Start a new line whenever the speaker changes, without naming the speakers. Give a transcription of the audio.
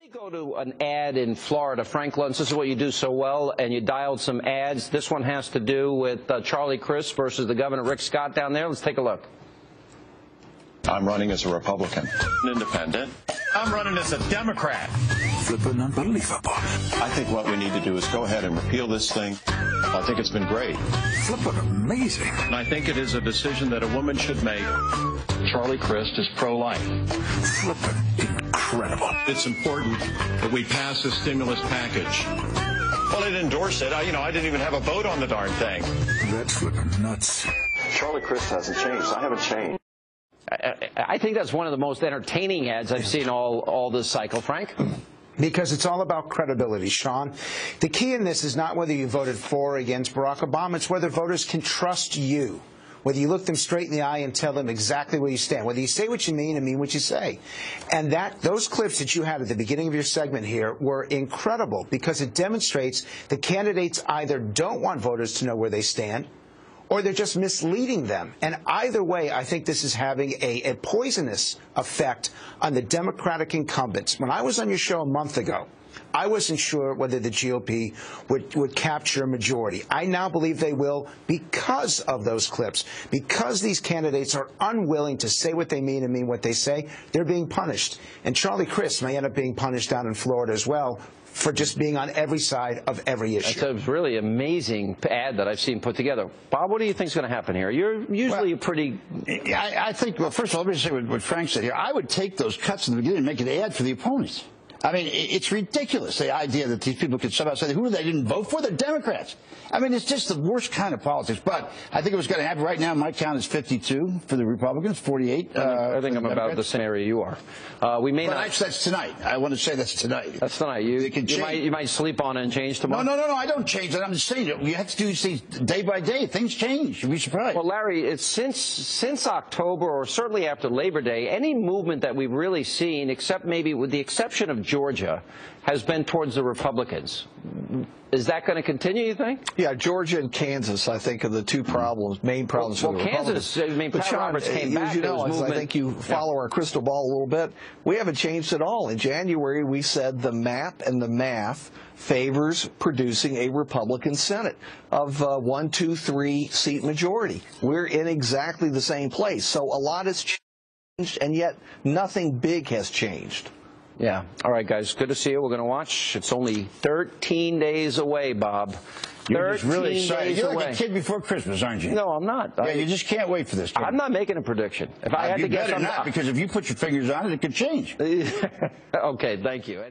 You go to an ad in Florida, Frank Luntz, this is what you do so well, and you dialed some ads. This one has to do with Charlie Crist versus the governor, Rick Scott, down there. Let's take a look.
I'm running as a Republican. An independent.
I'm running as a Democrat.
Flippin' unbelievable.
I think what we need to do is go ahead and repeal this thing. I think it's been great.
Flippin' amazing.
And I think it is a decision that a woman should make. Charlie Crist is pro-life.
Flippin' incredible.
It's important that we pass a stimulus package.
Well, I didn't endorse it. I didn't even have a vote on the darn thing.
That's flippin' nuts.
Charlie Crist hasn't changed. I haven't changed.
I think that's one of the most entertaining ads I've seen all this cycle, Frank.
Because it's all about credibility, Sean. The key in this is not whether you voted for or against Barack Obama. It's whether voters can trust you, whether you look them straight in the eye and tell them exactly where you stand, whether you say what you mean and mean what you say. And those clips that you had at the beginning of your segment here were incredible because it demonstrates that candidates either don't want voters to know where they stand or they're just misleading them. And either way, I think this is having a poisonous effect on the Democratic incumbents. When I was on your show a month ago, I wasn't sure whether the GOP would capture a majority. I now believe they will because of those clips. Because these candidates are unwilling to say what they mean and mean what they say, they're being punished. And Charlie Crist may end up being punished down in Florida as well for just being on every side of every issue.
That's a really amazing ad that I've seen put together. Bob, what do you think is going to happen here? You're usually pretty...
I think, well, first of all, let me say what Frank said here. I would take those cuts in the beginning and make an ad for the opponents. I mean, it's ridiculous, the idea that these people could somehow say, who they didn't vote for? They're Democrats. I mean, it's just the worst kind of politics. But I think it was going to happen right now. My count is 52 for the Republicans, 48.
I think I'm about the same area you are. We may not.
That's tonight. I want to say that's tonight.
That's tonight. You might sleep on it and change tomorrow.
No. I don't change it. I'm just saying it. You have to do these things day by day. Things change. You'd be surprised.
Well, Larry, it's since October or certainly after Labor Day, any movement that we've really seen, except maybe with the exception of Georgia, has been towards the Republicans. Is that going to continue, you think?
Yeah, Georgia and Kansas, I think, are the two main problems for the
Kansas,
Republicans.
Pat Roberts came back.
As you know, I think you follow our crystal ball a little bit. We haven't changed at all. In January, we said the map and the math favors producing a Republican Senate of 1, 2, 3 seat majority. We're in exactly the same place. So a lot has changed, and yet nothing big has changed.
Yeah. All right, guys. Good to see you. We're going to watch. It's only 13 days away, Bob.
You're just really excited. You're like a kid before Christmas, aren't you?
No, I'm not.
Yeah, you just can't wait for this.
I'm not making a prediction. If I had to guess,
I'm not, because if you put your fingers on it, it could change.
Okay, thank you.